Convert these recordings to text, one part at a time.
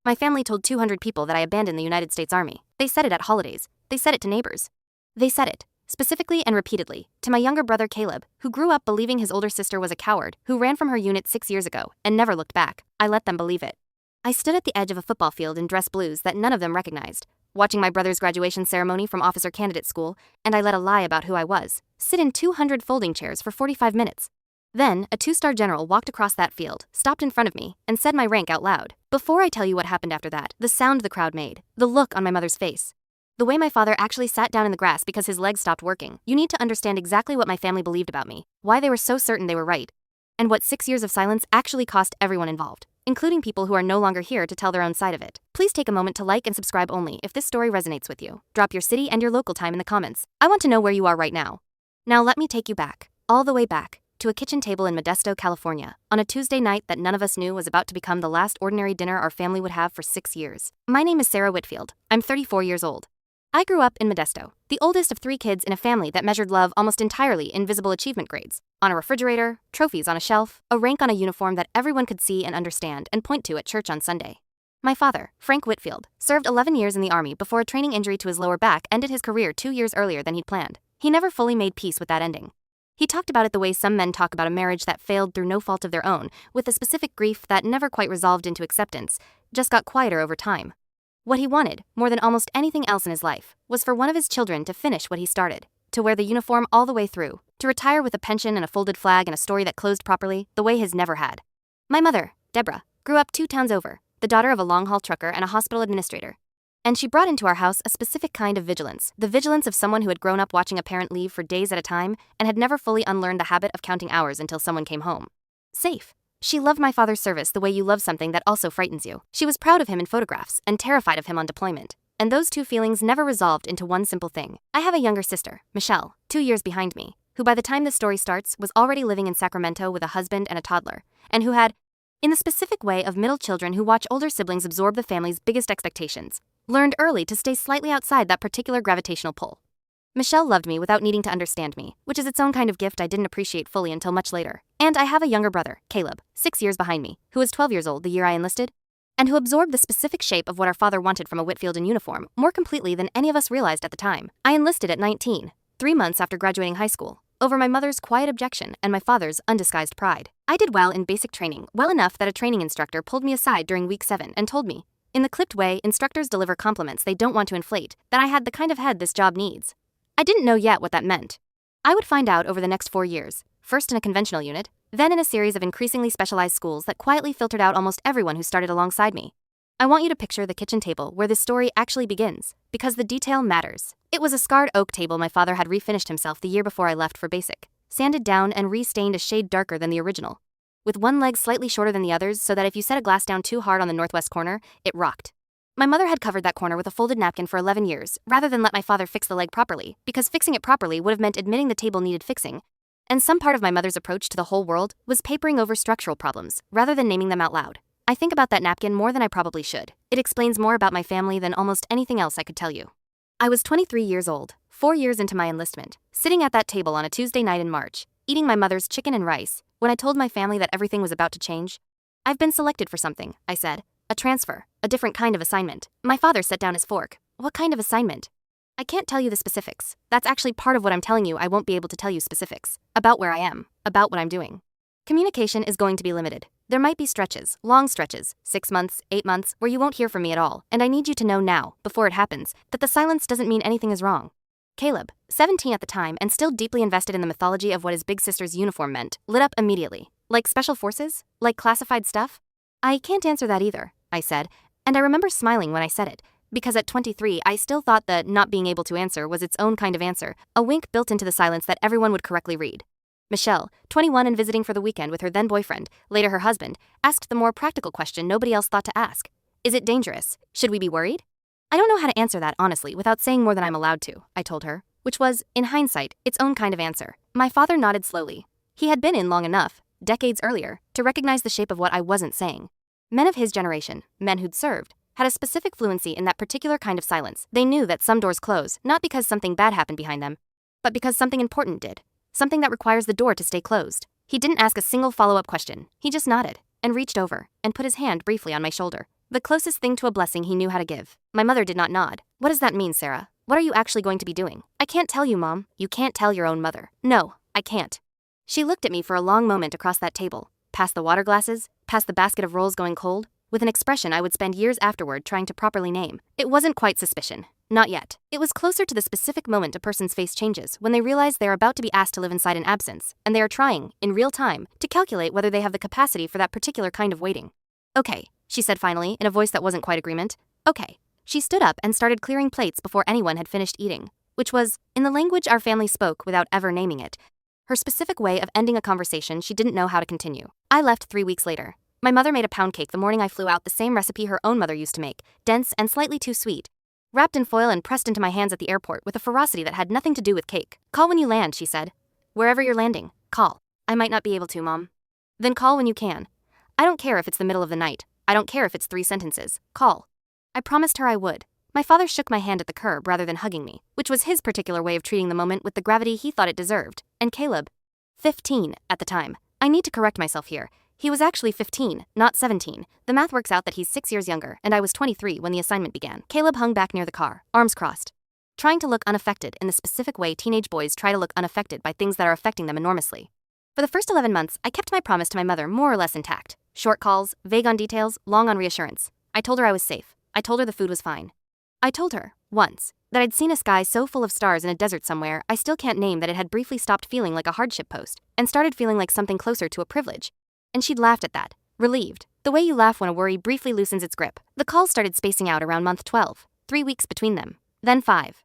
My family told 200 people that I abandoned the United States Army. They said it at holidays. They said it to neighbors. They said it, specifically and repeatedly, to my younger brother Caleb, who grew up believing his older sister was a coward, who ran from her unit 6 years ago and never looked back. I let them believe it. I stood at the edge of a football field in dress blues that none of them recognized, watching my brother's graduation ceremony from officer candidate school, and I let a lie about who I was sit in 200 folding chairs for 45 minutes. Then, a 2-star general walked across that field, stopped in front of me, and said my rank out loud. Before I tell you what happened after that, the sound the crowd made, the look on my mother's face, the way my father actually sat down in the grass because his legs stopped working, you need to understand exactly what my family believed about me, why they were so certain they were right, and what 6 years of silence actually cost everyone involved, including people who are no longer here to tell their own side of it. Please take a moment to like and subscribe only if this story resonates with you. Drop your city and your local time in the comments. I want to know where you are right now. Now let me take you back, all the way back, to a kitchen table in Modesto, California, on a Tuesday night that none of us knew was about to become the last ordinary dinner our family would have for 6 years. My name is Sarah Whitfield. I'm 34 years old. I grew up in Modesto, the oldest of 3 kids in a family that measured love almost entirely in visible achievement grades, on a refrigerator, trophies on a shelf, a rank on a uniform that everyone could see and understand and point to at church on Sunday. My father, Frank Whitfield, served 11 years in the Army before a training injury to his lower back ended his career 2 years earlier than he'd planned. He never fully made peace with that ending. He talked about it the way some men talk about a marriage that failed through no fault of their own, with a specific grief that never quite resolved into acceptance, just got quieter over time. What he wanted, more than almost anything else in his life, was for one of his children to finish what he started, to wear the uniform all the way through, to retire with a pension and a folded flag and a story that closed properly, the way his never had. My mother, Deborah, grew up 2 towns over, the daughter of a long-haul trucker and a hospital administrator. And she brought into our house a specific kind of vigilance, the vigilance of someone who had grown up watching a parent leave for days at a time and had never fully unlearned the habit of counting hours until someone came home. Safe. She loved my father's service the way you love something that also frightens you. She was proud of him in photographs and terrified of him on deployment. And those 2 feelings never resolved into one simple thing. I have a younger sister, Michelle, 2 years behind me, who by the time the story starts was already living in Sacramento with a husband and a toddler, and who had, in the specific way of middle children who watch older siblings absorb the family's biggest expectations, learned early to stay slightly outside that particular gravitational pull. Michelle loved me without needing to understand me, which is its own kind of gift I didn't appreciate fully until much later. And I have a younger brother, Caleb, 6 years behind me, who was 12 years old the year I enlisted, and who absorbed the specific shape of what our father wanted from a Whitfield in uniform more completely than any of us realized at the time. I enlisted at 19, 3 months after graduating high school, over my mother's quiet objection and my father's undisguised pride. I did well in basic training, well enough that a training instructor pulled me aside during week 7 and told me, in the clipped way instructors deliver compliments they don't want to inflate, that I had the kind of head this job needs. I didn't know yet what that meant. I would find out over the next 4 years, first in a conventional unit, then in a series of increasingly specialized schools that quietly filtered out almost everyone who started alongside me. I want you to picture the kitchen table where this story actually begins, because the detail matters. It was a scarred oak table my father had refinished himself the year before I left for basic, sanded down and restained a shade darker than the original, with one leg slightly shorter than the others so that if you set a glass down too hard on the northwest corner, it rocked. My mother had covered that corner with a folded napkin for 11 years, rather than let my father fix the leg properly, because fixing it properly would have meant admitting the table needed fixing. And some part of my mother's approach to the whole world was papering over structural problems, rather than naming them out loud. I think about that napkin more than I probably should. It explains more about my family than almost anything else I could tell you. I was 23 years old, 4 years into my enlistment, sitting at that table on a Tuesday night in March, eating my mother's chicken and rice, when I told my family that everything was about to change. I've been selected for something, I said. A transfer, a different kind of assignment. My father set down his fork. What kind of assignment? I can't tell you the specifics. That's actually part of what I'm telling you. I won't be able to tell you specifics. About where I am, about what I'm doing. Communication is going to be limited. There might be stretches, long stretches, 6 months, 8 months, where you won't hear from me at all, and I need you to know now, before it happens, that the silence doesn't mean anything is wrong. Caleb, 17 at the time and still deeply invested in the mythology of what his big sister's uniform meant, lit up immediately. Like special forces? Like classified stuff? I can't answer that either, I said, and I remember smiling when I said it, because at 23 I still thought that not being able to answer was its own kind of answer, a wink built into the silence that everyone would correctly read. Michelle, 21 and visiting for the weekend with her then boyfriend, later her husband, asked the more practical question nobody else thought to ask. Is it dangerous? Should we be worried? I don't know how to answer that honestly without saying more than I'm allowed to, I told her, which was, in hindsight, its own kind of answer. My father nodded slowly. He had been in long enough, decades earlier, to recognize the shape of what I wasn't saying. Men of his generation, men who'd served, had a specific fluency in that particular kind of silence. They knew that some doors close, not because something bad happened behind them, but because something important did. Something that requires the door to stay closed. He didn't ask a single follow-up question. He just nodded, and reached over, and put his hand briefly on my shoulder. The closest thing to a blessing he knew how to give. My mother did not nod. What does that mean, Sarah? What are you actually going to be doing? I can't tell you, Mom. You can't tell your own mother. No, I can't. She looked at me for a long moment across that table, past the water glasses, past the basket of rolls going cold, with an expression I would spend years afterward trying to properly name. It wasn't quite suspicion. Not yet. It was closer to the specific moment a person's face changes when they realize they are about to be asked to live inside an absence, and they are trying, in real time, to calculate whether they have the capacity for that particular kind of waiting. Okay, she said finally, in a voice that wasn't quite agreement. Okay. She stood up and started clearing plates before anyone had finished eating, which was, in the language our family spoke without ever naming it, her specific way of ending a conversation she didn't know how to continue. I left 3 weeks later. My mother made a pound cake the morning I flew out, the same recipe her own mother used to make, dense and slightly too sweet. Wrapped in foil and pressed into my hands at the airport with a ferocity that had nothing to do with cake. Call when you land, she said. Wherever you're landing, call. I might not be able to, Mom. Then call when you can. I don't care if it's the middle of the night. I don't care if it's 3 sentences. Call. I promised her I would. My father shook my hand at the curb rather than hugging me, which was his particular way of treating the moment with the gravity he thought it deserved. And Caleb, 15 at the time. I need to correct myself here. He was actually 15, not 17. The math works out that he's 6 years younger, and I was 23 when the assignment began. Caleb hung back near the car, arms crossed, trying to look unaffected in the specific way teenage boys try to look unaffected by things that are affecting them enormously. For the first 11 months, I kept my promise to my mother more or less intact. Short calls, vague on details, long on reassurance. I told her I was safe. I told her the food was fine. I told her, once, that I'd seen a sky so full of stars in a desert somewhere I still can't name that it had briefly stopped feeling like a hardship post and started feeling like something closer to a privilege. And she'd laughed at that, relieved, the way you laugh when a worry briefly loosens its grip. The calls started spacing out around month 12, 3 weeks between them, then 5.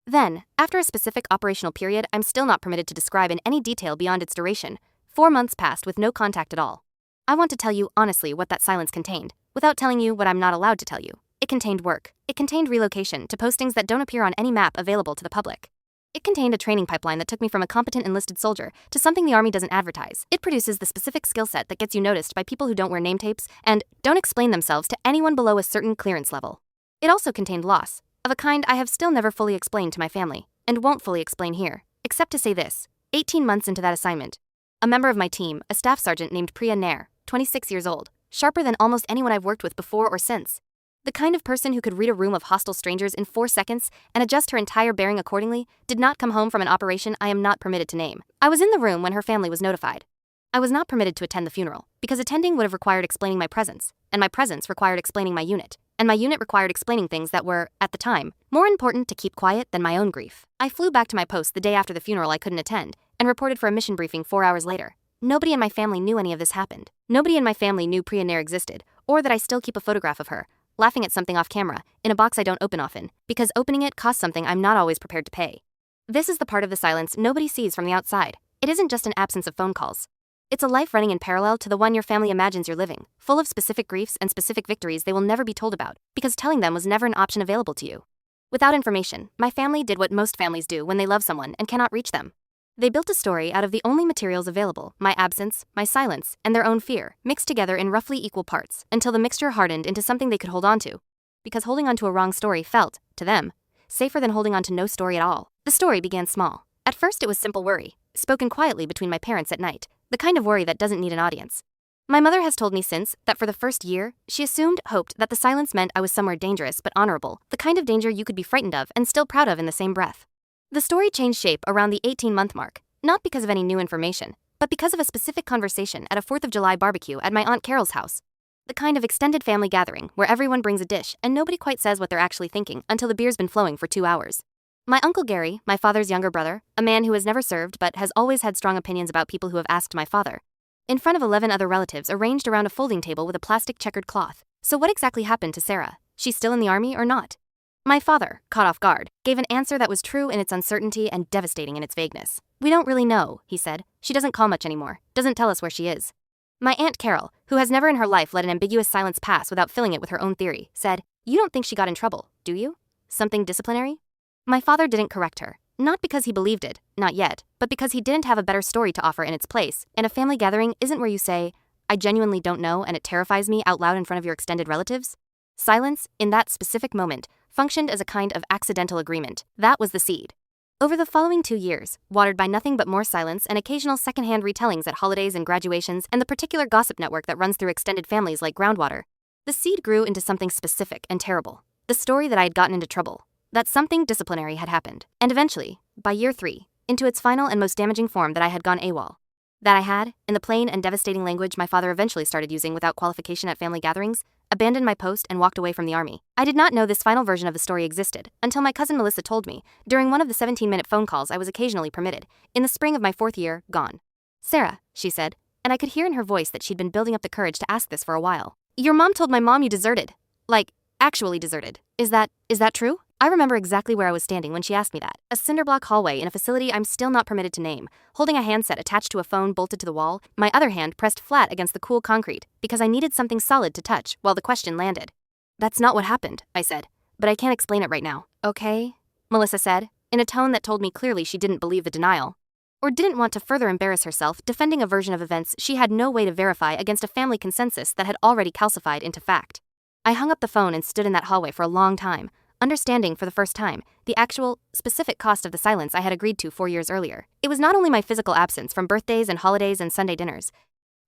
Then, after a specific operational period I'm still not permitted to describe in any detail beyond its duration, 4 months passed with no contact at all. I want to tell you honestly what that silence contained, without telling you what I'm not allowed to tell you. It contained work. It contained relocation to postings that don't appear on any map available to the public. It contained a training pipeline that took me from a competent enlisted soldier to something the Army doesn't advertise. It produces the specific skill set that gets you noticed by people who don't wear name tapes and don't explain themselves to anyone below a certain clearance level. It also contained loss, of a kind I have still never fully explained to my family, and won't fully explain here, except to say this. 18 months into that assignment, a member of my team, a staff sergeant named Priya Nair, 26 years old, sharper than almost anyone I've worked with before or since, the kind of person who could read a room of hostile strangers in 4 seconds and adjust her entire bearing accordingly, did not come home from an operation I am not permitted to name. I was in the room when her family was notified. I was not permitted to attend the funeral, because attending would have required explaining my presence, and my presence required explaining my unit, and my unit required explaining things that were, at the time, more important to keep quiet than my own grief. I flew back to my post the day after the funeral I couldn't attend, and reported for a mission briefing 4 hours later. Nobody in my family knew any of this happened. Nobody in my family knew Priya Nair existed, or that I still keep a photograph of her, laughing at something off camera, in a box I don't open often, because opening it costs something I'm not always prepared to pay. This is the part of the silence nobody sees from the outside. It isn't just an absence of phone calls. It's a life running in parallel to the one your family imagines you're living, full of specific griefs and specific victories they will never be told about, because telling them was never an option available to you. Without information, my family did what most families do when they love someone and cannot reach them. They built a story out of the only materials available, my absence, my silence, and their own fear, mixed together in roughly equal parts, until the mixture hardened into something they could hold on to. Because holding on to a wrong story felt, to them, safer than holding on to no story at all. The story began small. At first it was simple worry, spoken quietly between my parents at night, the kind of worry that doesn't need an audience. My mother has told me since that for the first year, she assumed, hoped that the silence meant I was somewhere dangerous but honorable, the kind of danger you could be frightened of and still proud of in the same breath. The story changed shape around the 18-month mark, not because of any new information, but because of a specific conversation at a 4th of July barbecue at my Aunt Carol's house. The kind of extended family gathering where everyone brings a dish and nobody quite says what they're actually thinking until the beer's been flowing for 2 hours. My Uncle Gary, my father's younger brother, a man who has never served but has always had strong opinions about people who have asked my father, in front of 11 other relatives arranged around a folding table with a plastic checkered cloth. So what exactly happened to Sarah? She's still in the Army or not? My father, caught off guard, gave an answer that was true in its uncertainty and devastating in its vagueness. We don't really know, he said. She doesn't call much anymore, doesn't tell us where she is. My Aunt Carol, who has never in her life let an ambiguous silence pass without filling it with her own theory, said, "You don't think she got in trouble, do you? Something disciplinary?" My father didn't correct her, not because he believed it, not yet, but because he didn't have a better story to offer in its place, and a family gathering isn't where you say, "I genuinely don't know and it terrifies me" out loud in front of your extended relatives. Silence, in that specific moment, functioned as a kind of accidental agreement. That was the seed. Over the following 2 years, watered by nothing but more silence and occasional secondhand retellings at holidays and graduations and the particular gossip network that runs through extended families like groundwater, The seed grew into something specific and terrible. The story that I had gotten into trouble. That something disciplinary had happened. And eventually, by year 3, into its final and most damaging form, that I had gone AWOL. That I had, in the plain and devastating language my father eventually started using without qualification at family gatherings, abandoned my post and walked away from the army. I did not know this final version of the story existed until my cousin Melissa told me during one of the 17-minute phone calls I was occasionally permitted, in the spring of my 4th year, gone. "Sarah," she said, and I could hear in her voice that she'd been building up the courage to ask this for a while. "Your mom told my mom you deserted. Like, actually deserted. Is that true?" I remember exactly where I was standing when she asked me that. A cinderblock hallway in a facility I'm still not permitted to name, holding a handset attached to a phone bolted to the wall, my other hand pressed flat against the cool concrete, because I needed something solid to touch while the question landed. "That's not what happened," I said, "but I can't explain it right now." "Okay," Melissa said, in a tone that told me clearly she didn't believe the denial, or didn't want to further embarrass herself defending a version of events she had no way to verify against a family consensus that had already calcified into fact. I hung up the phone and stood in that hallway for a long time, understanding for the first time the actual, specific cost of the silence I had agreed to 4 years earlier. It was not only my physical absence from birthdays and holidays and Sunday dinners.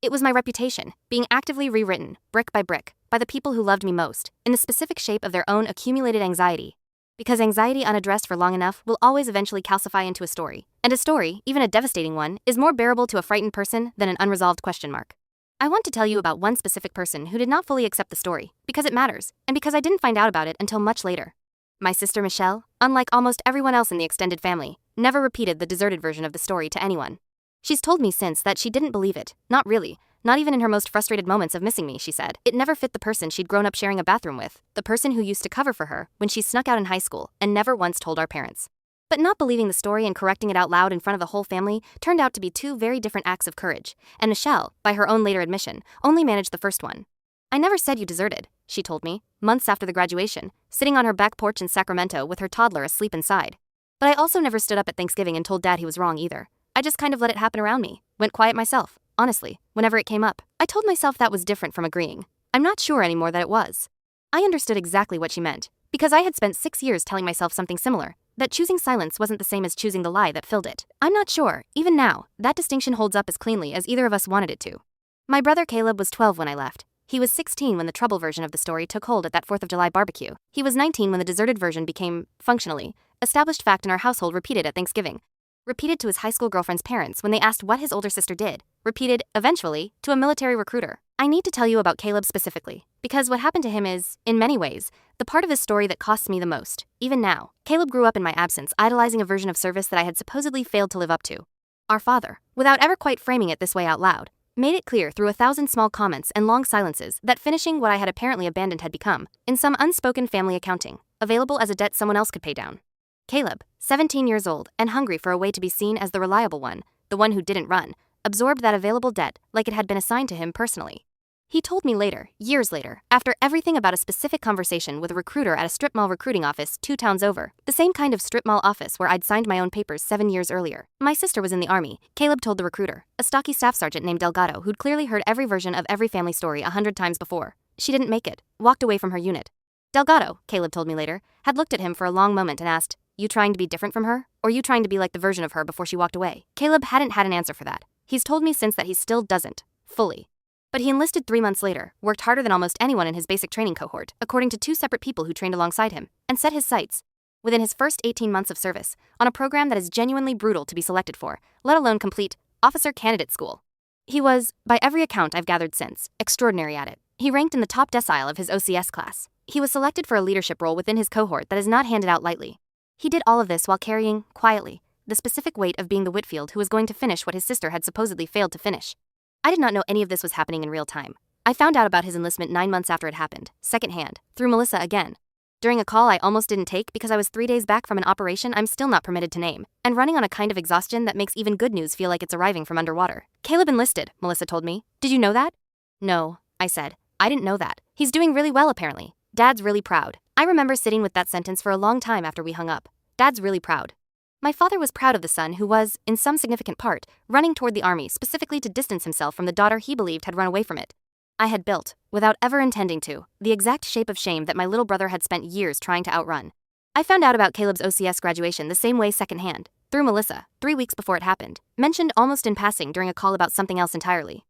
It was my reputation, being actively rewritten, brick by brick, by the people who loved me most, in the specific shape of their own accumulated anxiety. Because anxiety unaddressed for long enough will always eventually calcify into a story. And a story, even a devastating one, is more bearable to a frightened person than an unresolved question mark. I want to tell you about one specific person who did not fully accept the story, because it matters, and because I didn't find out about it until much later. My sister Michelle, unlike almost everyone else in the extended family, never repeated the deserted version of the story to anyone. She's told me since that she didn't believe it, not really, not even in her most frustrated moments of missing me, she said. It never fit the person she'd grown up sharing a bathroom with, the person who used to cover for her when she snuck out in high school and never once told our parents. But not believing the story and correcting it out loud in front of the whole family turned out to be 2 very different acts of courage, and Michelle, by her own later admission, only managed the first one. "I never said you deserted," she told me, months after the graduation, sitting on her back porch in Sacramento with her toddler asleep inside. "But I also never stood up at Thanksgiving and told Dad he was wrong either. I just kind of let it happen around me, went quiet myself, honestly, whenever it came up. I told myself that was different from agreeing. I'm not sure anymore that it was." I understood exactly what she meant, because I had spent 6 years telling myself something similar, that choosing silence wasn't the same as choosing the lie that filled it. I'm not sure, even now, that distinction holds up as cleanly as either of us wanted it to. My brother Caleb was 12 when I left. He was 16 when the trouble version of the story took hold at that 4th of July barbecue. He was 19 when the deserted version became, functionally, established fact in our household, repeated at Thanksgiving. Repeated to his high school girlfriend's parents when they asked what his older sister did. Repeated, eventually, to a military recruiter. I need to tell you about Caleb specifically, because what happened to him is, in many ways, the part of his story that costs me the most, even now. Caleb grew up in my absence idolizing a version of service that I had supposedly failed to live up to. Our father, without ever quite framing it this way out loud, made it clear through 1,000 small comments and long silences that finishing what I had apparently abandoned had become, in some unspoken family accounting, available as a debt someone else could pay down. Caleb, 17 years old and hungry for a way to be seen as the reliable one, the one who didn't run, absorbed that available debt like it had been assigned to him personally. He told me later, years later, after everything about a specific conversation with a recruiter at a strip mall recruiting office 2 towns over, the same kind of strip mall office where I'd signed my own papers 7 years earlier. My sister was in the army, Caleb told the recruiter, a stocky staff sergeant named Delgado who'd clearly heard every version of every family story 100 times before. She didn't make it, walked away from her unit. Delgado, Caleb told me later, had looked at him for a long moment and asked, "You trying to be different from her? Or you trying to be like the version of her before she walked away?" Caleb hadn't had an answer for that. He's told me since that he still doesn't, fully. But he enlisted 3 months later, worked harder than almost anyone in his basic training cohort, according to 2 separate people who trained alongside him, and set his sights, within his first 18 months of service, on a program that is genuinely brutal to be selected for, let alone complete, officer candidate school. He was, by every account I've gathered since, extraordinary at it. He ranked in the top decile of his OCS class. He was selected for a leadership role within his cohort that is not handed out lightly. He did all of this while carrying, quietly, the specific weight of being the Whitfield who was going to finish what his sister had supposedly failed to finish. I did not know any of this was happening in real time. I found out about his enlistment 9 months after it happened, secondhand, through Melissa again. During a call I almost didn't take because I was 3 days back from an operation I'm still not permitted to name, and running on a kind of exhaustion that makes even good news feel like it's arriving from underwater. "Caleb enlisted," Melissa told me. "Did you know that?" "No," I said. "I didn't know that. He's doing really well apparently. Dad's really proud." I remember sitting with that sentence for a long time after we hung up. Dad's really proud. My father was proud of the son who was, in some significant part, running toward the army specifically to distance himself from the daughter he believed had run away from it. I had built, without ever intending to, the exact shape of shame that my little brother had spent years trying to outrun. I found out about Caleb's OCS graduation the same way secondhand, through Melissa, 3 weeks before it happened, mentioned almost in passing during a call about something else entirely.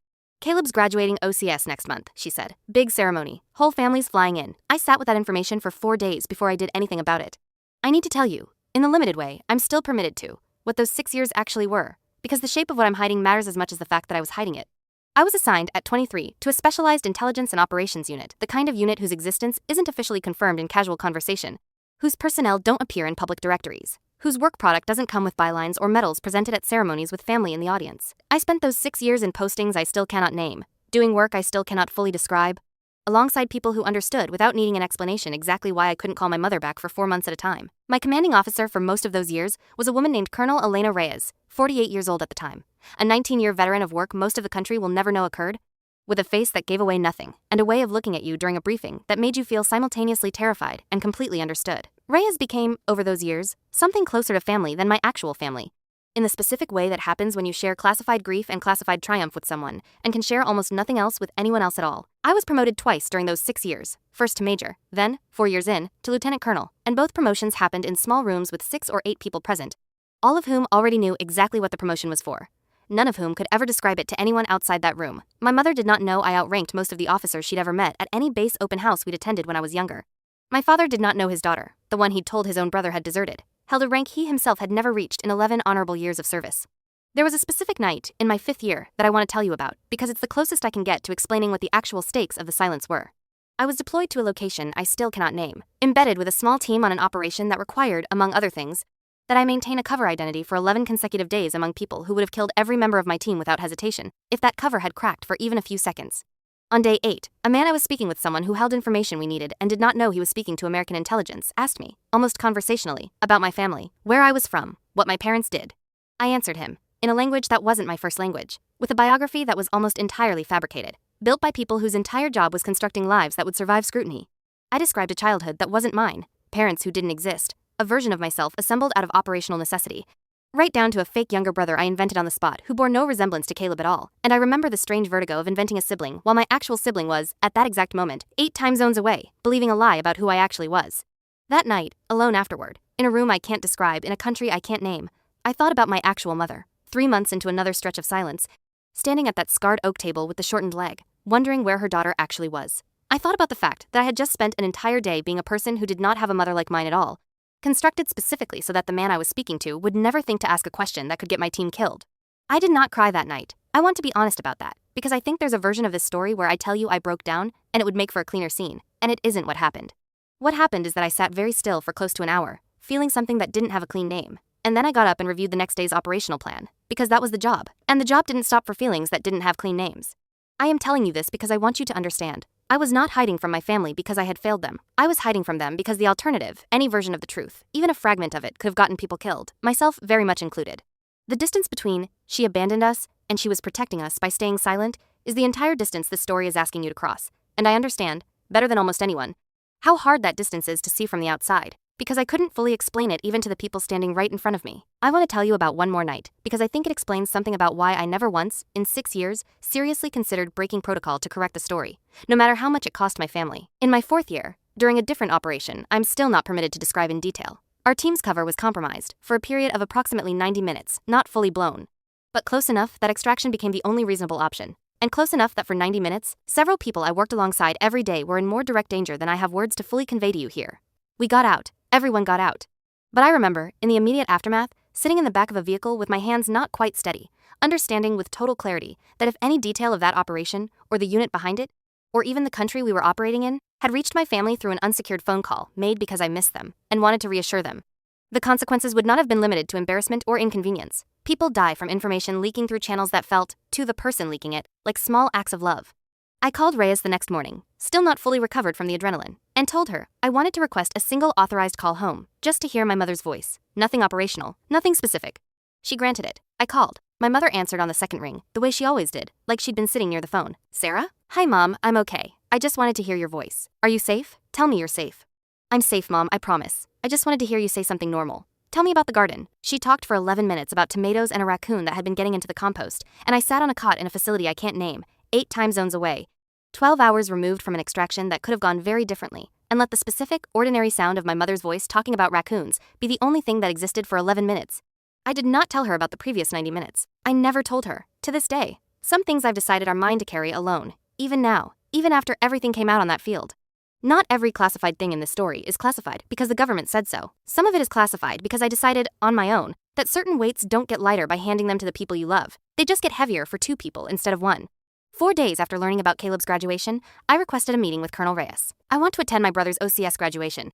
Caleb's graduating OCS next month, she said. Big ceremony. Whole family's flying in. I sat with that information for 4 days before I did anything about it. I need to tell you, in the limited way, I'm still permitted to, what those 6 years actually were, because the shape of what I'm hiding matters as much as the fact that I was hiding it. I was assigned, at 23, to a specialized intelligence and operations unit, the kind of unit whose existence isn't officially confirmed in casual conversation, whose personnel don't appear in public directories, whose work product doesn't come with bylines or medals presented at ceremonies with family in the audience. I spent those 6 years in postings I still cannot name, doing work I still cannot fully describe, alongside people who understood without needing an explanation exactly why I couldn't call my mother back for 4 months at a time. My commanding officer for most of those years was a woman named Colonel Elena Reyes, 48 years old at the time, a 19-year veteran of work most of the country will never know occurred, with a face that gave away nothing, and a way of looking at you during a briefing that made you feel simultaneously terrified and completely understood. Reyes became, over those years, something closer to family than my actual family, in the specific way that happens when you share classified grief and classified triumph with someone, and can share almost nothing else with anyone else at all. I was promoted twice during those 6 years, first to major, then, 4 years in, to lieutenant colonel, and both promotions happened in small rooms with 6 or 8 people present, all of whom already knew exactly what the promotion was for, none of whom could ever describe it to anyone outside that room. My mother did not know I outranked most of the officers she'd ever met at any base open house we'd attended when I was younger. My father did not know his daughter, the one he'd told his own brother had deserted, held a rank he himself had never reached in 11 honorable years of service. There was a specific night, in my 5th year, that I want to tell you about, because it's the closest I can get to explaining what the actual stakes of the silence were. I was deployed to a location I still cannot name, embedded with a small team on an operation that required, among other things, that I maintain a cover identity for 11 consecutive days among people who would have killed every member of my team without hesitation, if that cover had cracked for even a few seconds. On day 8, a man I was speaking with, someone who held information we needed and did not know he was speaking to American intelligence, asked me, almost conversationally, about my family, where I was from, what my parents did. I answered him, in a language that wasn't my first language, with a biography that was almost entirely fabricated, built by people whose entire job was constructing lives that would survive scrutiny. I described a childhood that wasn't mine, parents who didn't exist, a version of myself assembled out of operational necessity, right down to a fake younger brother I invented on the spot who bore no resemblance to Caleb at all, and I remember the strange vertigo of inventing a sibling while my actual sibling was, at that exact moment, 8 time zones away, believing a lie about who I actually was. That night, alone afterward, in a room I can't describe in a country I can't name, I thought about my actual mother, 3 months into another stretch of silence, standing at that scarred oak table with the shortened leg, wondering where her daughter actually was. I thought about the fact that I had just spent an entire day being a person who did not have a mother like mine at all, constructed specifically so that the man I was speaking to would never think to ask a question that could get my team killed. I did not cry that night. I want to be honest about that, because I think there's a version of this story where I tell you I broke down, and it would make for a cleaner scene, and it isn't what happened. What happened is that I sat very still for close to an hour, feeling something that didn't have a clean name, and then I got up and reviewed the next day's operational plan, because that was the job, and the job didn't stop for feelings that didn't have clean names. I am telling you this because I want you to understand. I was not hiding from my family because I had failed them. I was hiding from them because the alternative, any version of the truth, even a fragment of it, could have gotten people killed, myself very much included. The distance between, she abandoned us, and she was protecting us by staying silent, is the entire distance this story is asking you to cross, and I understand, better than almost anyone, how hard that distance is to see from the outside, because I couldn't fully explain it even to the people standing right in front of me. I want to tell you about one more night, because I think it explains something about why I never once, in 6 years, seriously considered breaking protocol to correct the story, no matter how much it cost my family. In my 4th year, during a different operation I'm still not permitted to describe in detail, our team's cover was compromised for a period of approximately 90 minutes, not fully blown, but close enough that extraction became the only reasonable option, and close enough that for 90 minutes, several people I worked alongside every day were in more direct danger than I have words to fully convey to you here. We got out. Everyone got out. But I remember, in the immediate aftermath, sitting in the back of a vehicle with my hands not quite steady, understanding with total clarity that if any detail of that operation, or the unit behind it, or even the country we were operating in, had reached my family through an unsecured phone call made because I missed them and wanted to reassure them, the consequences would not have been limited to embarrassment or inconvenience. People die from information leaking through channels that felt, to the person leaking it, like small acts of love. I called Reyes the next morning, still not fully recovered from the adrenaline, and told her I wanted to request a single authorized call home, just to hear my mother's voice. Nothing operational, nothing specific. She granted it. I called. My mother answered on the second ring, the way she always did, like she'd been sitting near the phone. Sarah? Hi, Mom, I'm okay. I just wanted to hear your voice. Are you safe? Tell me you're safe. I'm safe, Mom, I promise. I just wanted to hear you say something normal. Tell me about the garden. She talked for 11 minutes about tomatoes and a raccoon that had been getting into the compost, and I sat on a cot in a facility I can't name, 8 time zones away, 12 hours removed from an extraction that could have gone very differently, and let the specific, ordinary sound of my mother's voice talking about raccoons be the only thing that existed for 11 minutes. I did not tell her about the previous 90 minutes. I never told her, to this day. Some things I've decided are mine to carry alone, even now, even after everything came out on that field. Not every classified thing in this story is classified because the government said so. Some of it is classified because I decided, on my own, that certain weights don't get lighter by handing them to the people you love. They just get heavier for 2 people instead of 1. 4 days after learning about Caleb's graduation, I requested a meeting with Colonel Reyes. I want to attend my brother's OCS graduation,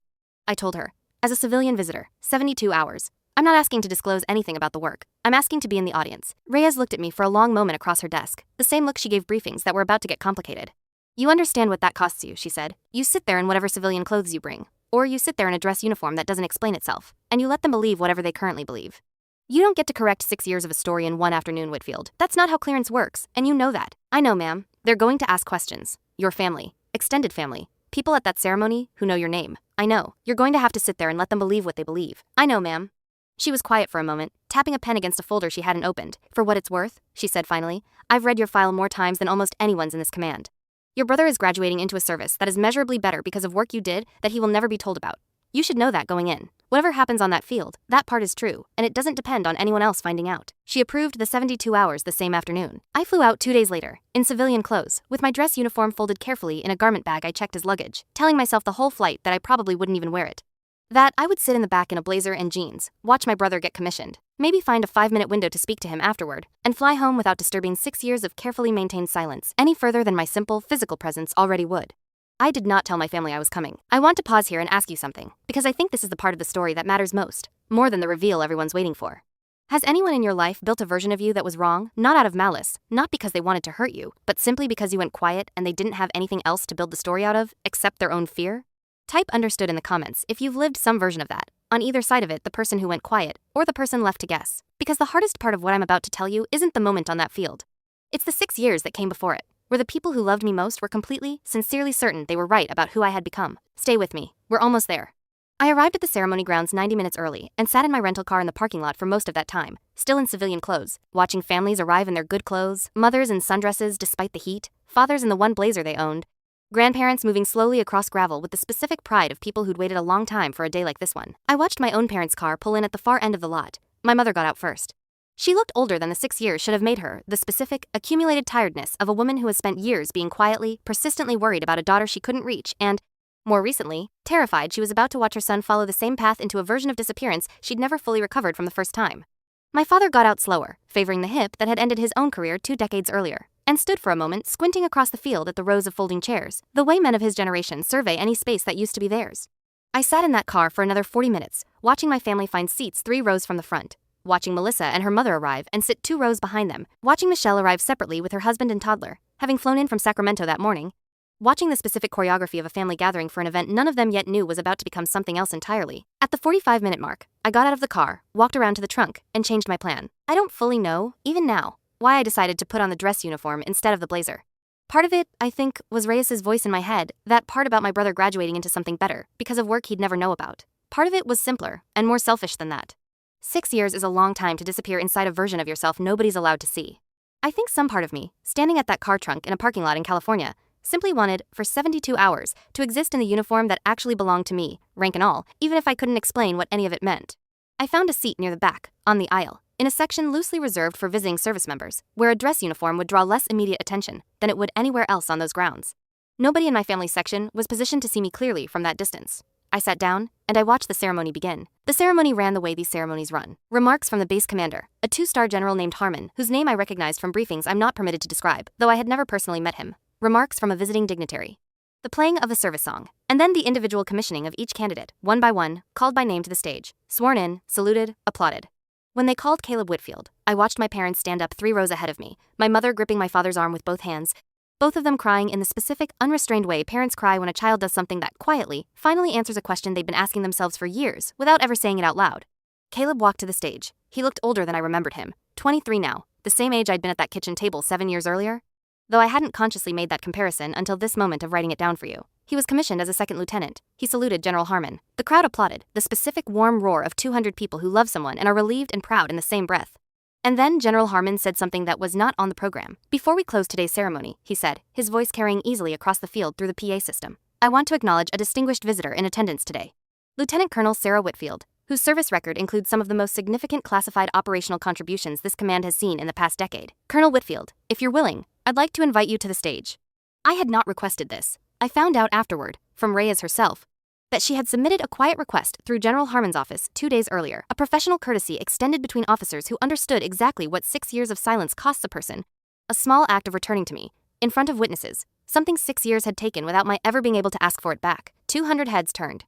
I told her. As a civilian visitor, 72 hours. I'm not asking to disclose anything about the work. I'm asking to be in the audience. Reyes looked at me for a long moment across her desk, the same look she gave briefings that were about to get complicated. You understand what that costs you, she said. You sit there in whatever civilian clothes you bring. Or you sit there in a dress uniform that doesn't explain itself, and you let them believe whatever they currently believe. You don't get to correct 6 years of a story in one afternoon, Whitfield. That's not how clearance works, and you know that. I know, ma'am. They're going to ask questions. Your family, extended family, people at that ceremony who know your name. I know. You're going to have to sit there and let them believe what they believe. I know, ma'am. She was quiet for a moment, tapping a pen against a folder she hadn't opened. For what it's worth, she said finally, I've read your file more times than almost anyone's in this command. Your brother is graduating into a service that is measurably better because of work you did that he will never be told about. You should know that going in. Whatever happens on that field, that part is true, and it doesn't depend on anyone else finding out. She approved the 72 hours the same afternoon. I flew out 2 days later, in civilian clothes, with my dress uniform folded carefully in a garment bag I checked as luggage, telling myself the whole flight that I probably wouldn't even wear it. That I would sit in the back in a blazer and jeans, watch my brother get commissioned, maybe find a 5-minute window to speak to him afterward, and fly home without disturbing 6 years of carefully maintained silence any further than my simple, physical presence already would. I did not tell my family I was coming. I want to pause here and ask you something, because I think this is the part of the story that matters most, more than the reveal everyone's waiting for. Has anyone in your life built a version of you that was wrong, not out of malice, not because they wanted to hurt you, but simply because you went quiet and they didn't have anything else to build the story out of, except their own fear? Type understood in the comments if you've lived some version of that, on either side of it, the person who went quiet, or the person left to guess. Because the hardest part of what I'm about to tell you isn't the moment on that field. It's the 6 years that came before it, where the people who loved me most were completely, sincerely certain they were right about who I had become. Stay with me, we're almost there. I arrived at the ceremony grounds 90 minutes early and sat in my rental car in the parking lot for most of that time, still in civilian clothes, watching families arrive in their good clothes, mothers in sundresses despite the heat, fathers in the one blazer they owned, grandparents moving slowly across gravel with the specific pride of people who'd waited a long time for a day like this one. I watched my own parents' car pull in at the far end of the lot. My mother got out first. She looked older than the 6 years should have made her, the specific, accumulated tiredness of a woman who has spent years being quietly, persistently worried about a daughter she couldn't reach and, more recently, terrified she was about to watch her son follow the same path into a version of disappearance she'd never fully recovered from the first time. My father got out slower, favoring the hip that had ended his own career 2 decades earlier, and stood for a moment squinting across the field at the rows of folding chairs, the way men of his generation survey any space that used to be theirs. I sat in that car for another 40 minutes, watching my family find seats 3 rows from the front, watching Melissa and her mother arrive and sit 2 rows behind them, watching Michelle arrive separately with her husband and toddler, having flown in from Sacramento that morning, watching the specific choreography of a family gathering for an event none of them yet knew was about to become something else entirely. At the 45-minute mark, I got out of the car, walked around to the trunk, and changed my plan. I don't fully know, even now, why I decided to put on the dress uniform instead of the blazer. Part of it, I think, was Reyes's voice in my head, that part about my brother graduating into something better, because of work he'd never know about. Part of it was simpler, and more selfish than that. 6 years is a long time to disappear inside a version of yourself nobody's allowed to see. I think some part of me, standing at that car trunk in a parking lot in California, simply wanted, for 72 hours, to exist in the uniform that actually belonged to me, rank and all, even if I couldn't explain what any of it meant. I found a seat near the back, on the aisle, in a section loosely reserved for visiting service members, where a dress uniform would draw less immediate attention than it would anywhere else on those grounds. Nobody in my family section was positioned to see me clearly from that distance. I sat down, and I watched the ceremony begin. The ceremony ran the way these ceremonies run. Remarks from the base commander, a 2-star general named Harmon, whose name I recognized from briefings I'm not permitted to describe, though I had never personally met him. Remarks from a visiting dignitary. The playing of a service song, and then the individual commissioning of each candidate, one by one, called by name to the stage, sworn in, saluted, applauded. When they called Caleb Whitfield, I watched my parents stand up 3 rows ahead of me, my mother gripping my father's arm with both hands, both of them crying in the specific, unrestrained way parents cry when a child does something that quietly, finally answers a question they'd been asking themselves for years without ever saying it out loud. Caleb walked to the stage. He looked older than I remembered him, 23 now, the same age I'd been at that kitchen table 7 years earlier. Though I hadn't consciously made that comparison until this moment of writing it down for you. He was commissioned as a 2nd lieutenant. He saluted General Harmon. The crowd applauded, the specific warm roar of 200 people who love someone and are relieved and proud in the same breath. And then General Harmon said something that was not on the program. Before we close today's ceremony, he said, his voice carrying easily across the field through the PA system, I want to acknowledge a distinguished visitor in attendance today. Lieutenant Colonel Sarah Whitfield, whose service record includes some of the most significant classified operational contributions this command has seen in the past decade. Colonel Whitfield, if you're willing, I'd like to invite you to the stage. I had not requested this. I found out afterward, from Reyes herself, that she had submitted a quiet request through General Harmon's office 2 days earlier, a professional courtesy extended between officers who understood exactly what 6 years of silence costs a person. A small act of returning to me, in front of witnesses, something 6 years had taken without my ever being able to ask for it back. 200 heads turned.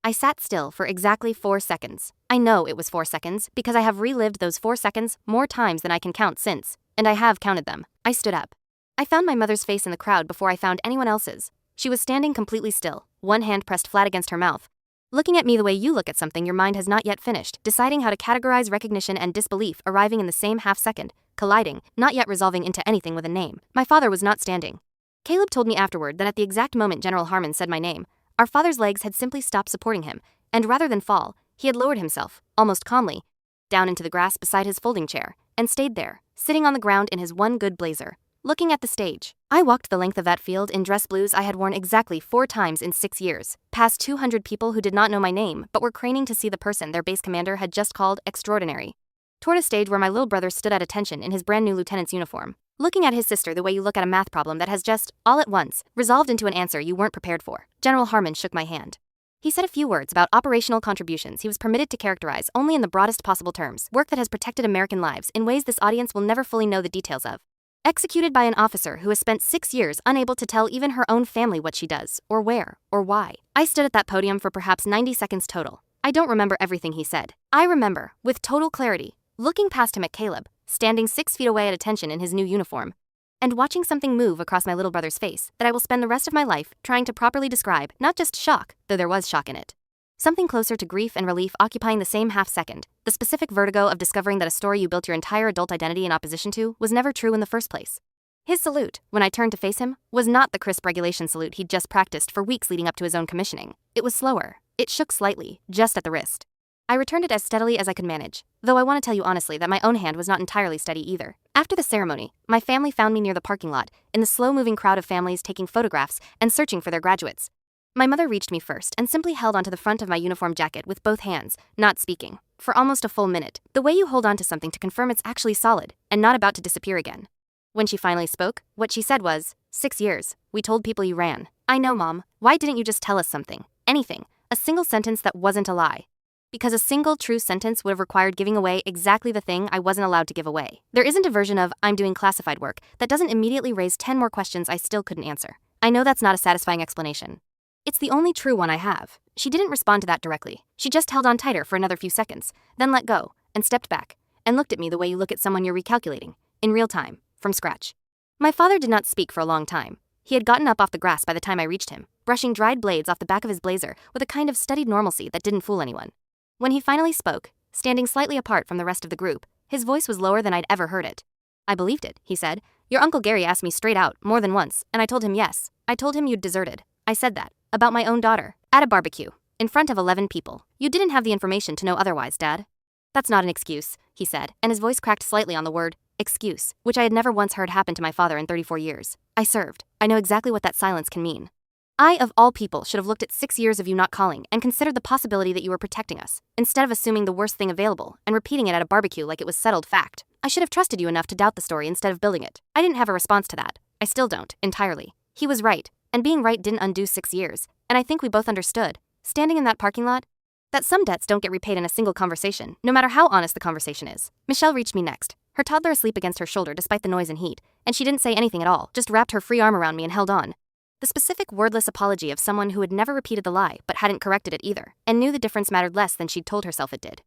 I sat still for exactly 4 seconds. I know it was 4 seconds because I have relived those 4 seconds more times than I can count since, and I have counted them. I stood up. I found my mother's face in the crowd before I found anyone else's. She was standing completely still, one hand pressed flat against her mouth, looking at me the way you look at something your mind has not yet finished, deciding how to categorize recognition and disbelief, arriving in the same half second, colliding, not yet resolving into anything with a name. My father was not standing. Caleb told me afterward that at the exact moment General Harmon said my name, our father's legs had simply stopped supporting him, and rather than fall, he had lowered himself, almost calmly, down into the grass beside his folding chair, and stayed there, sitting on the ground in his one good blazer, looking at the stage. I walked the length of that field in dress blues I had worn exactly 4 times in 6 years, past 200 people who did not know my name but were craning to see the person their base commander had just called extraordinary, toward a stage where my little brother stood at attention in his brand new lieutenant's uniform, looking at his sister the way you look at a math problem that has just, all at once, resolved into an answer you weren't prepared for. General Harmon shook my hand. He said a few words about operational contributions he was permitted to characterize only in the broadest possible terms, work that has protected American lives in ways this audience will never fully know the details of. Executed by an officer who has spent 6 years unable to tell even her own family what she does, or where, or why. I stood at that podium for perhaps 90 seconds total. I don't remember everything he said. I remember, with total clarity, looking past him at Caleb, standing 6 feet away at attention in his new uniform, and watching something move across my little brother's face that I will spend the rest of my life trying to properly describe, not just shock, though there was shock in it. Something closer to grief and relief occupying the same half second, the specific vertigo of discovering that a story you built your entire adult identity in opposition to was never true in the first place. His salute, when I turned to face him, was not the crisp regulation salute he'd just practiced for weeks leading up to his own commissioning. It was slower. It shook slightly, just at the wrist. I returned it as steadily as I could manage, though I want to tell you honestly that my own hand was not entirely steady either. After the ceremony, my family found me near the parking lot, in the slow-moving crowd of families taking photographs and searching for their graduates. My mother reached me first and simply held onto the front of my uniform jacket with both hands, not speaking, for almost a full minute, the way you hold onto something to confirm it's actually solid and not about to disappear again. When she finally spoke, what she said was, 6 years, we told people you ran. I know, Mom. Why didn't you just tell us something? Anything. A single sentence that wasn't a lie. Because a single true sentence would have required giving away exactly the thing I wasn't allowed to give away. There isn't a version of I'm doing classified work that doesn't immediately raise 10 more questions I still couldn't answer. I know that's not a satisfying explanation. It's the only true one I have. She didn't respond to that directly. She just held on tighter for another few seconds, then let go, and stepped back, and looked at me the way you look at someone you're recalculating, in real time, from scratch. My father did not speak for a long time. He had gotten up off the grass by the time I reached him, brushing dried blades off the back of his blazer with a kind of studied normalcy that didn't fool anyone. When he finally spoke, standing slightly apart from the rest of the group, his voice was lower than I'd ever heard it. I believed it, he said. Your Uncle Gary asked me straight out, more than once, and I told him yes. I told him you'd deserted. I said that. About my own daughter. At a barbecue. In front of 11 people. You didn't have the information to know otherwise, Dad. That's not an excuse, he said, and his voice cracked slightly on the word, excuse, which I had never once heard happen to my father in 34 years. I served. I know exactly what that silence can mean. I, of all people, should have looked at 6 years of you not calling and considered the possibility that you were protecting us, instead of assuming the worst thing available and repeating it at a barbecue like it was settled fact. I should have trusted you enough to doubt the story instead of building it. I didn't have a response to that. I still don't, entirely. He was right, and being right didn't undo 6 years, and I think we both understood, standing in that parking lot, that some debts don't get repaid in a single conversation, no matter how honest the conversation is. Michelle reached me next, her toddler asleep against her shoulder despite the noise and heat, and she didn't say anything at all, just wrapped her free arm around me and held on. The specific wordless apology of someone who had never repeated the lie but hadn't corrected it either, and knew the difference mattered less than she'd told herself it did.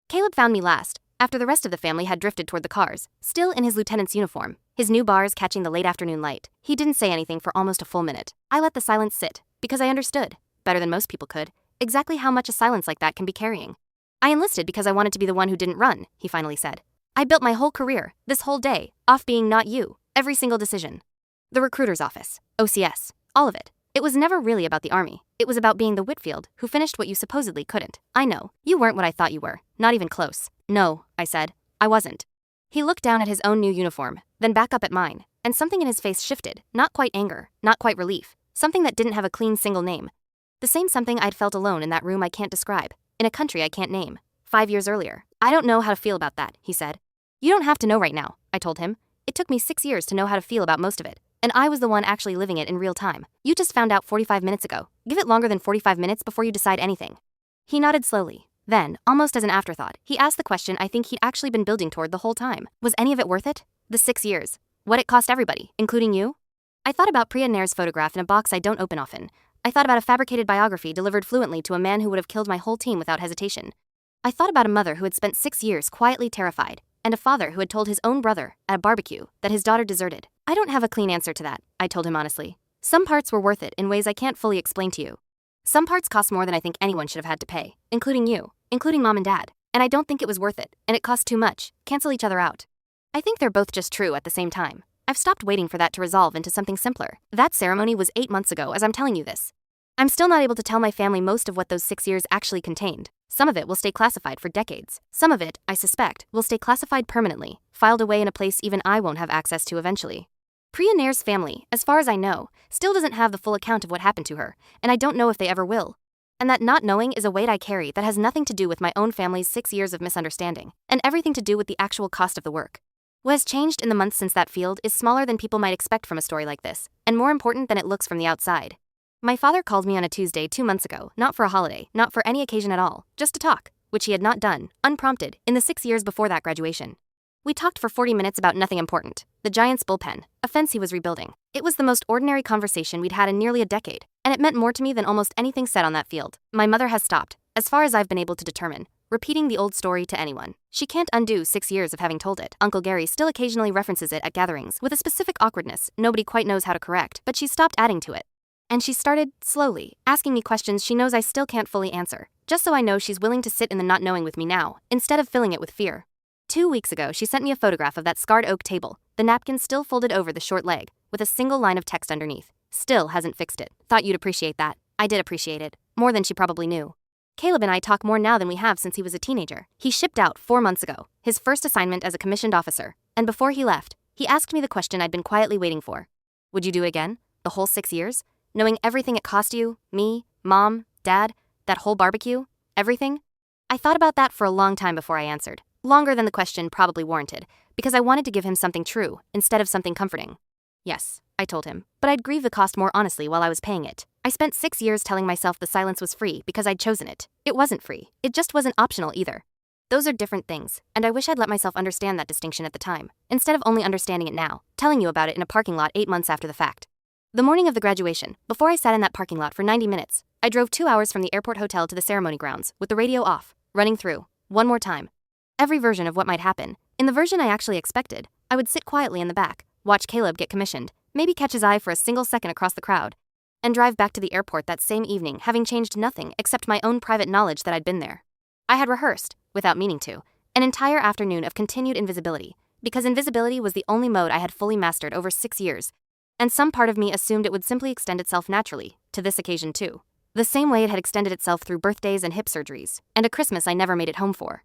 Caleb found me last, after the rest of the family had drifted toward the cars, still in his lieutenant's uniform, his new bars catching the late afternoon light. He didn't say anything for almost a full minute. I let the silence sit, because I understood, better than most people could, exactly how much a silence like that can be carrying. I enlisted because I wanted to be the one who didn't run, he finally said. I built my whole career, this whole day, off being not you, every single decision. The recruiter's office, OCS, all of it. It was never really about the army. It was about being the Whitfield who finished what you supposedly couldn't. I know, you weren't what I thought you were, not even close. No, I said, I wasn't. He looked down at his own new uniform, then back up at mine, and something in his face shifted, not quite anger, not quite relief, something that didn't have a clean single name. The same something I'd felt alone in that room I can't describe, in a country I can't name. 5 years earlier. I don't know how to feel about that, he said. You don't have to know right now, I told him. It took me 6 years to know how to feel about most of it, and I was the one actually living it in real time. You just found out 45 minutes ago. Give it longer than 45 minutes before you decide anything. He nodded slowly. Then, almost as an afterthought, he asked the question I think he'd actually been building toward the whole time. Was any of it worth it? The 6 years. What it cost everybody, including you? I thought about Priya Nair's photograph in a box I don't open often. I thought about a fabricated biography delivered fluently to a man who would have killed my whole team without hesitation. I thought about a mother who had spent 6 years quietly terrified, and a father who had told his own brother, at a barbecue, that his daughter deserted. I don't have a clean answer to that, I told him honestly. Some parts were worth it in ways I can't fully explain to you. Some parts cost more than I think anyone should have had to pay, including you, including mom and dad. And I don't think it was worth it, and it cost too much. Cancel each other out. I think they're both just true at the same time. I've stopped waiting for that to resolve into something simpler. That ceremony was 8 months ago as I'm telling you this. I'm still not able to tell my family most of what those 6 years actually contained. Some of it will stay classified for decades. Some of it, I suspect, will stay classified permanently, filed away in a place even I won't have access to eventually. Priya Nair's family, as far as I know, still doesn't have the full account of what happened to her, and I don't know if they ever will. And that not knowing is a weight I carry that has nothing to do with my own family's 6 years of misunderstanding, and everything to do with the actual cost of the work. What has changed in the months since that field is smaller than people might expect from a story like this, and more important than it looks from the outside. My father called me on a Tuesday 2 months ago, not for a holiday, not for any occasion at all, just to talk, which he had not done, unprompted, in the 6 years before that graduation. We talked for 40 minutes about nothing important, the Giants' bullpen, a fence he was rebuilding. It was the most ordinary conversation we'd had in nearly a decade, and it meant more to me than almost anything said on that field. My mother has stopped, as far as I've been able to determine, repeating the old story to anyone. She can't undo 6 years of having told it. Uncle Gary still occasionally references it at gatherings, with a specific awkwardness nobody quite knows how to correct, but she's stopped adding to it. And she started, slowly, asking me questions she knows I still can't fully answer, just so I know she's willing to sit in the not knowing with me now, instead of filling it with fear. 2 weeks ago, she sent me a photograph of that scarred oak table, the napkin still folded over the short leg, with a single line of text underneath. Still hasn't fixed it. Thought you'd appreciate that. I did appreciate it, more than she probably knew. Caleb and I talk more now than we have since he was a teenager. He shipped out 4 months ago, his first assignment as a commissioned officer, and before he left, he asked me the question I'd been quietly waiting for. Would you do it again? The whole 6 years? Knowing everything it cost you, me, mom, dad, that whole barbecue, everything? I thought about that for a long time before I answered. Longer than the question probably warranted, because I wanted to give him something true, instead of something comforting. Yes, I told him, but I'd grieve the cost more honestly while I was paying it. I spent 6 years telling myself the silence was free because I'd chosen it. It wasn't free. It just wasn't optional either. Those are different things, and I wish I'd let myself understand that distinction at the time, instead of only understanding it now, telling you about it in a parking lot 8 months after the fact. The morning of the graduation, before I sat in that parking lot for 90 minutes, I drove 2 hours from the airport hotel to the ceremony grounds, with the radio off, running through, one more time. Every version of what might happen. In the version I actually expected, I would sit quietly in the back, watch Caleb get commissioned, maybe catch his eye for a single second across the crowd, and drive back to the airport that same evening having changed nothing except my own private knowledge that I'd been there. I had rehearsed, without meaning to, an entire afternoon of continued invisibility, because invisibility was the only mode I had fully mastered over 6 years, and some part of me assumed it would simply extend itself naturally, to this occasion too. The same way it had extended itself through birthdays and hip surgeries, and a Christmas I never made it home for.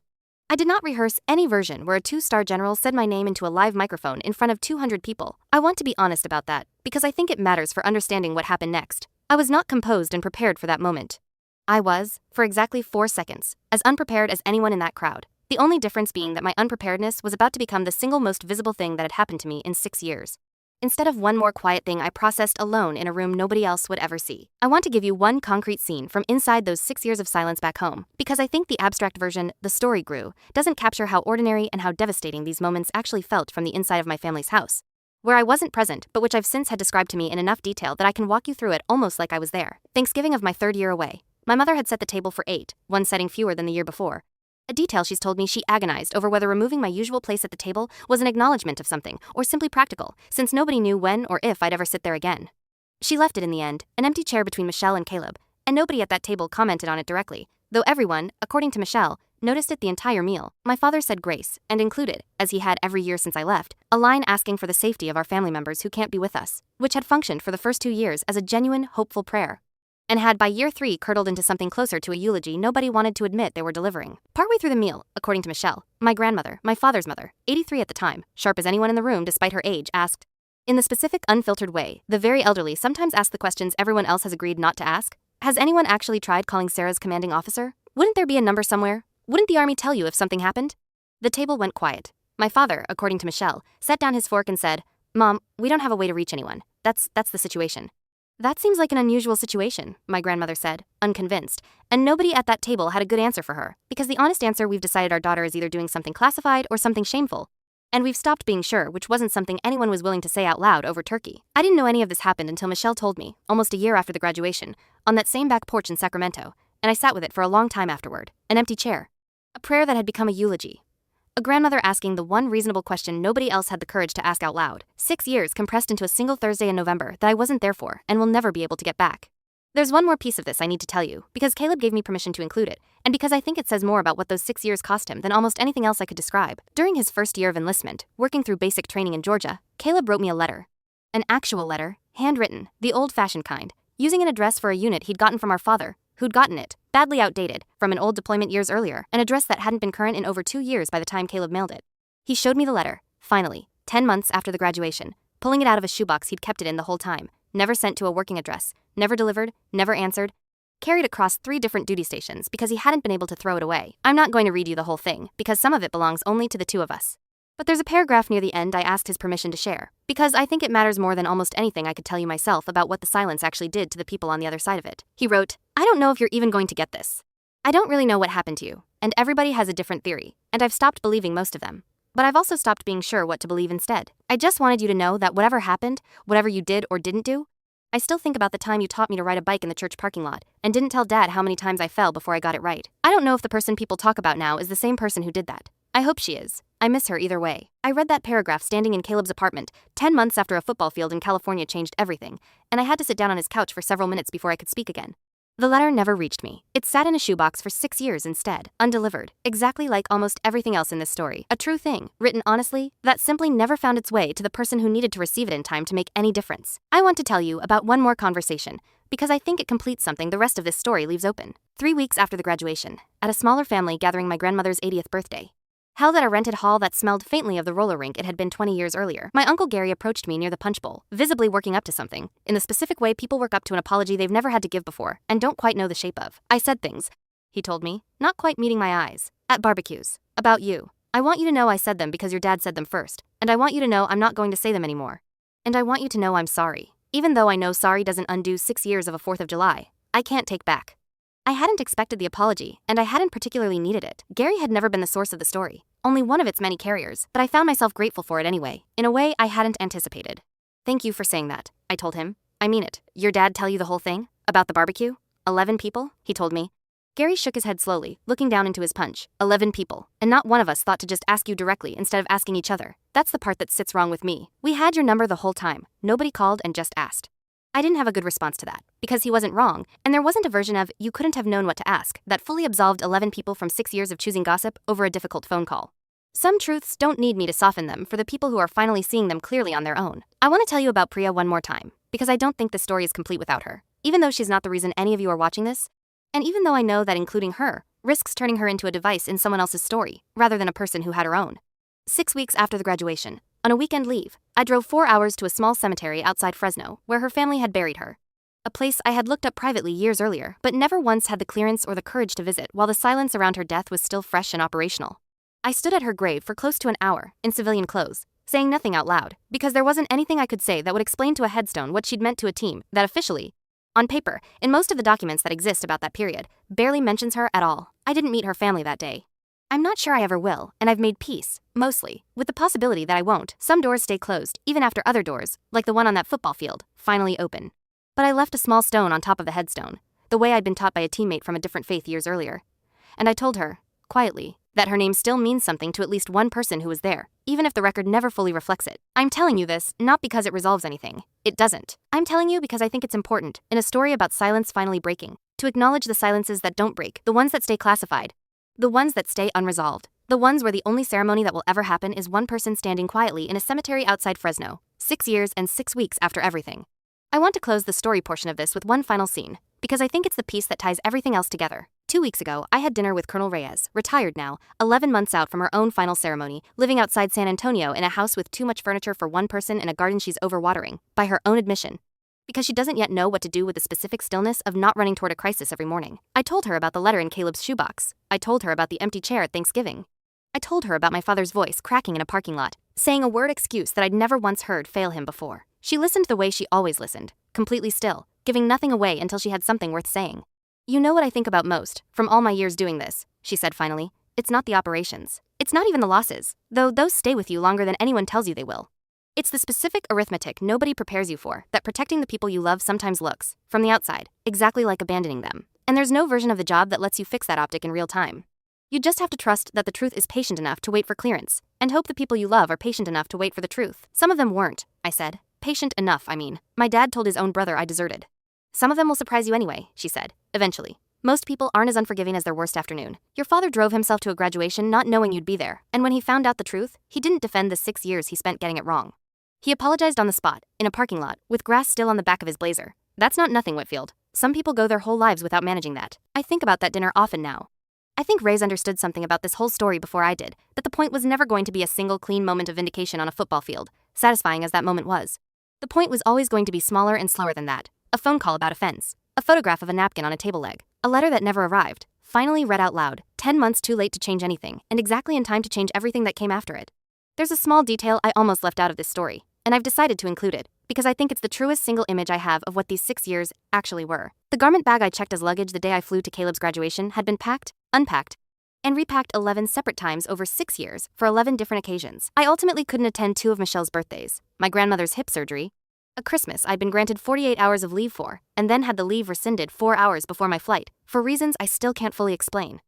I did not rehearse any version where a 2-star general said my name into a live microphone in front of 200 people. I want to be honest about that, because I think it matters for understanding what happened next. I was not composed and prepared for that moment. I was, for exactly 4 seconds, as unprepared as anyone in that crowd. The only difference being that my unpreparedness was about to become the single most visible thing that had happened to me in 6 years. Instead of one more quiet thing I processed alone in a room nobody else would ever see. I want to give you one concrete scene from inside those 6 years of silence back home, because I think the abstract version, the story grew, doesn't capture how ordinary and how devastating these moments actually felt from the inside of my family's house. Where I wasn't present, but which I've since had described to me in enough detail that I can walk you through it almost like I was there. Thanksgiving of my 3rd year away. My mother had set the table for 8, one setting fewer than the year before. A detail she's told me she agonized over whether removing my usual place at the table was an acknowledgement of something, or simply practical, since nobody knew when or if I'd ever sit there again. She left it in the end, an empty chair between Michelle and Caleb, and nobody at that table commented on it directly, though everyone, according to Michelle, noticed it the entire meal. My father said grace, and included, as he had every year since I left, a line asking for the safety of our family members who can't be with us, which had functioned for the first 2 years as a genuine, hopeful prayer, and had by year 3 curdled into something closer to a eulogy nobody wanted to admit they were delivering. Partway through the meal, according to Michelle, my grandmother, my father's mother, 83 at the time, sharp as anyone in the room despite her age, asked, in the specific, unfiltered way the very elderly sometimes ask the questions everyone else has agreed not to ask, has anyone actually tried calling Sarah's commanding officer? Wouldn't there be a number somewhere? Wouldn't the army tell you if something happened? The table went quiet. My father, according to Michelle, set down his fork and said, "Mom, we don't have a way to reach anyone. That's the situation." "That seems like an unusual situation," my grandmother said, unconvinced, and nobody at that table had a good answer for her, because the honest answer, we've decided our daughter is either doing something classified or something shameful. And we've stopped being sure, which wasn't something anyone was willing to say out loud over turkey. I didn't know any of this happened until Michelle told me, almost a year after the graduation, on that same back porch in Sacramento, and I sat with it for a long time afterward, an empty chair. A prayer that had become a eulogy. A grandmother asking the one reasonable question nobody else had the courage to ask out loud. 6 years compressed into a single Thursday in November that I wasn't there for and will never be able to get back. There's one more piece of this I need to tell you, because Caleb gave me permission to include it, and because I think it says more about what those 6 years cost him than almost anything else I could describe. During his first year of enlistment, working through basic training in Georgia, Caleb wrote me a letter. An actual letter, handwritten, the old-fashioned kind, using an address for a unit he'd gotten from our father, who'd gotten it, badly outdated, from an old deployment years earlier, an address that hadn't been current in over 2 years by the time Caleb mailed it. He showed me the letter, finally, 10 months after the graduation, pulling it out of a shoebox he'd kept it in the whole time, never sent to a working address, never delivered, never answered, carried across 3 different duty stations because he hadn't been able to throw it away. I'm not going to read you the whole thing, because some of it belongs only to the 2 of us. But there's a paragraph near the end I asked his permission to share, because I think it matters more than almost anything I could tell you myself about what the silence actually did to the people on the other side of it. He wrote, "I don't know if you're even going to get this. I don't really know what happened to you, and everybody has a different theory, and I've stopped believing most of them. But I've also stopped being sure what to believe instead. I just wanted you to know that whatever happened, whatever you did or didn't do, I still think about the time you taught me to ride a bike in the church parking lot and didn't tell Dad how many times I fell before I got it right. I don't know if the person people talk about now is the same person who did that. I hope she is. I miss her either way." I read that paragraph standing in Caleb's apartment, 10 months after a football field in California changed everything, and I had to sit down on his couch for several minutes before I could speak again. The letter never reached me. It sat in a shoebox for 6 years instead, undelivered, exactly like almost everything else in this story. A true thing, written honestly, that simply never found its way to the person who needed to receive it in time to make any difference. I want to tell you about one more conversation, because I think it completes something the rest of this story leaves open. 3 weeks after the graduation, at a smaller family gathering my grandmother's 80th birthday. Held at a rented hall that smelled faintly of the roller rink it had been 20 years earlier, my Uncle Gary approached me near the punch bowl, visibly working up to something, in the specific way people work up to an apology they've never had to give before and don't quite know the shape of. "I said things," he told me, not quite meeting my eyes, "at barbecues, about you. I want you to know I said them because your dad said them first, and I want you to know I'm not going to say them anymore. And I want you to know I'm sorry. Even though I know sorry doesn't undo 6 years of a 4th of July, I can't take back." I hadn't expected the apology, and I hadn't particularly needed it. Gary had never been the source of the story, only one of its many carriers, but I found myself grateful for it anyway, in a way I hadn't anticipated. "Thank you for saying that," I told him. "I mean it. Your dad tell you the whole thing? About the barbecue? 11 people?" he told me. Gary shook his head slowly, looking down into his punch. 11 people, and not one of us thought to just ask you directly instead of asking each other. That's the part that sits wrong with me. We had your number the whole time. Nobody called and just asked. I didn't have a good response to that, because he wasn't wrong, and there wasn't a version of "you couldn't have known what to ask" that fully absolved 11 people from 6 years of choosing gossip over a difficult phone call. Some truths don't need me to soften them for the people who are finally seeing them clearly on their own. I want to tell you about Priya one more time, because I don't think the story is complete without her, even though she's not the reason any of you are watching this, and even though I know that including her risks turning her into a device in someone else's story, rather than a person who had her own. 6 weeks after the graduation, on a weekend leave, I drove 4 hours to a small cemetery outside Fresno, where her family had buried her. A place I had looked up privately years earlier, but never once had the clearance or the courage to visit while the silence around her death was still fresh and operational. I stood at her grave for close to an hour, in civilian clothes, saying nothing out loud, because there wasn't anything I could say that would explain to a headstone what she'd meant to a team that officially, on paper, in most of the documents that exist about that period, barely mentions her at all. I didn't meet her family that day. I'm not sure I ever will, and I've made peace, mostly, with the possibility that I won't. Some doors stay closed, even after other doors, like the one on that football field, finally open. But I left a small stone on top of the headstone, the way I'd been taught by a teammate from a different faith years earlier. And I told her, quietly, that her name still means something to at least one person who was there, even if the record never fully reflects it. I'm telling you this, not because it resolves anything. It doesn't. I'm telling you because I think it's important, in a story about silence finally breaking, to acknowledge the silences that don't break, the ones that stay classified, the ones that stay unresolved, the ones where the only ceremony that will ever happen is one person standing quietly in a cemetery outside Fresno, 6 years and 6 weeks after everything. I want to close the story portion of this with one final scene, because I think it's the piece that ties everything else together. 2 weeks ago, I had dinner with Colonel Reyes, retired now, 11 months out from her own final ceremony, living outside San Antonio in a house with too much furniture for one person and a garden she's overwatering, by her own admission. Because she doesn't yet know what to do with the specific stillness of not running toward a crisis every morning. I told her about the letter in Caleb's shoebox. I told her about the empty chair at Thanksgiving. I told her about my father's voice cracking in a parking lot, saying a word excuse that I'd never once heard fail him before. She listened the way she always listened, completely still, giving nothing away until she had something worth saying. You know what I think about most, from all my years doing this, she said finally. It's not the operations. It's not even the losses, though those stay with you longer than anyone tells you they will. It's the specific arithmetic nobody prepares you for, that protecting the people you love sometimes looks, from the outside, exactly like abandoning them. And there's no version of the job that lets you fix that optic in real time. You just have to trust that the truth is patient enough to wait for clearance, and hope the people you love are patient enough to wait for the truth. Some of them weren't, I said. Patient enough, I mean. My dad told his own brother I deserted. Some of them will surprise you anyway, she said, eventually. Most people aren't as unforgiving as their worst afternoon. Your father drove himself to a graduation not knowing you'd be there, and when he found out the truth, he didn't defend the 6 years he spent getting it wrong. He apologized on the spot, in a parking lot, with grass still on the back of his blazer. That's not nothing, Whitfield. Some people go their whole lives without managing that. I think about that dinner often now. I think Ray's understood something about this whole story before I did, that the point was never going to be a single clean moment of vindication on a football field, satisfying as that moment was. The point was always going to be smaller and slower than that. A phone call about a fence. A photograph of a napkin on a table leg. A letter that never arrived, finally read out loud, 10 months too late to change anything, and exactly in time to change everything that came after it. There's a small detail I almost left out of this story, and I've decided to include it, because I think it's the truest single image I have of what these 6 years actually were. The garment bag I checked as luggage the day I flew to Caleb's graduation had been packed, unpacked, and repacked 11 separate times over 6 years for 11 different occasions. I ultimately couldn't attend 2 of Michelle's birthdays, my grandmother's hip surgery, a Christmas I'd been granted 48 hours of leave for, and then had the leave rescinded 4 hours before my flight, for reasons I still can't fully explain.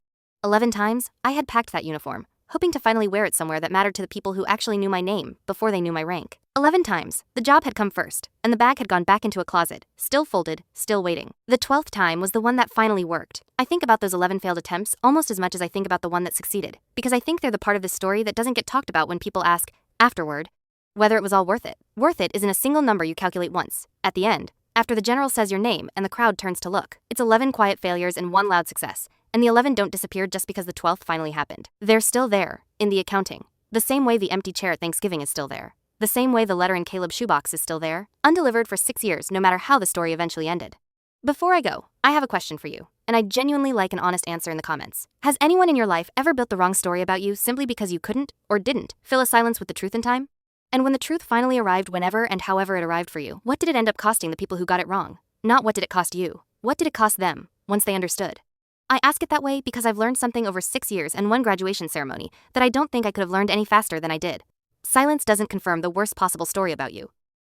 11 times, I had packed that uniform, hoping to finally wear it somewhere that mattered to the people who actually knew my name before they knew my rank. 11 times, the job had come first, and the bag had gone back into a closet, still folded, still waiting. The 12th time was the one that finally worked. I think about those 11 failed attempts almost as much as I think about the one that succeeded, because I think they're the part of the story that doesn't get talked about when people ask, afterward, whether it was all worth it. Worth it isn't a single number you calculate once. At the end, after the general says your name and the crowd turns to look, it's 11 quiet failures and 1 loud success, and the 11 don't disappear just because the 12th finally happened. They're still there, in the accounting. The same way the empty chair at Thanksgiving is still there. The same way the letter in Caleb's shoebox is still there, undelivered for 6 years no matter how the story eventually ended. Before I go, I have a question for you, and I'd genuinely like an honest answer in the comments. Has anyone in your life ever built the wrong story about you simply because you couldn't, or didn't, fill a silence with the truth in time? And when the truth finally arrived whenever and however it arrived for you, what did it end up costing the people who got it wrong? Not what did it cost you, what did it cost them, once they understood? I ask it that way because I've learned something over 6 years and 1 graduation ceremony that I don't think I could have learned any faster than I did. Silence doesn't confirm the worst possible story about you.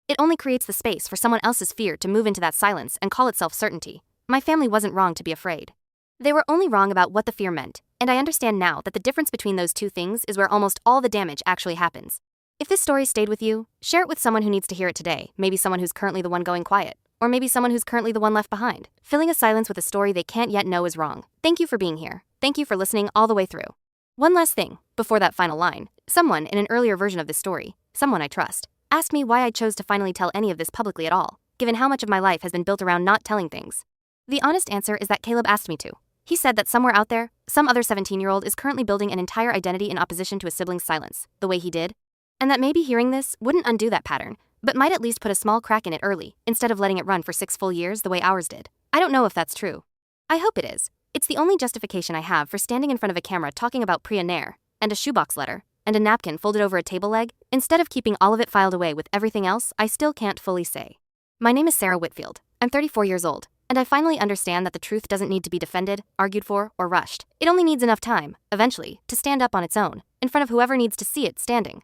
It only creates the space for someone else's fear to move into that silence and call itself certainty. My family wasn't wrong to be afraid. They were only wrong about what the fear meant, and I understand now that the difference between those two things is where almost all the damage actually happens. If this story stayed with you, share it with someone who needs to hear it today, maybe someone who's currently the one going quiet, or maybe someone who's currently the one left behind, filling a silence with a story they can't yet know is wrong. Thank you for being here. Thank you for listening all the way through. One last thing, before that final line, someone in an earlier version of this story, someone I trust, asked me why I chose to finally tell any of this publicly at all, given how much of my life has been built around not telling things. The honest answer is that Caleb asked me to. He said that somewhere out there, some other 17-year-old is currently building an entire identity in opposition to a sibling's silence, the way he did, and that maybe hearing this wouldn't undo that pattern, but might at least put a small crack in it early, instead of letting it run for 6 full years the way ours did. I don't know if that's true. I hope it is. It's the only justification I have for standing in front of a camera talking about Priya Nair, and a shoebox letter, and a napkin folded over a table leg, instead of keeping all of it filed away with everything else I still can't fully say. My name is Sarah Whitfield. I'm 34 years old, and I finally understand that the truth doesn't need to be defended, argued for, or rushed. It only needs enough time, eventually, to stand up on its own, in front of whoever needs to see it standing.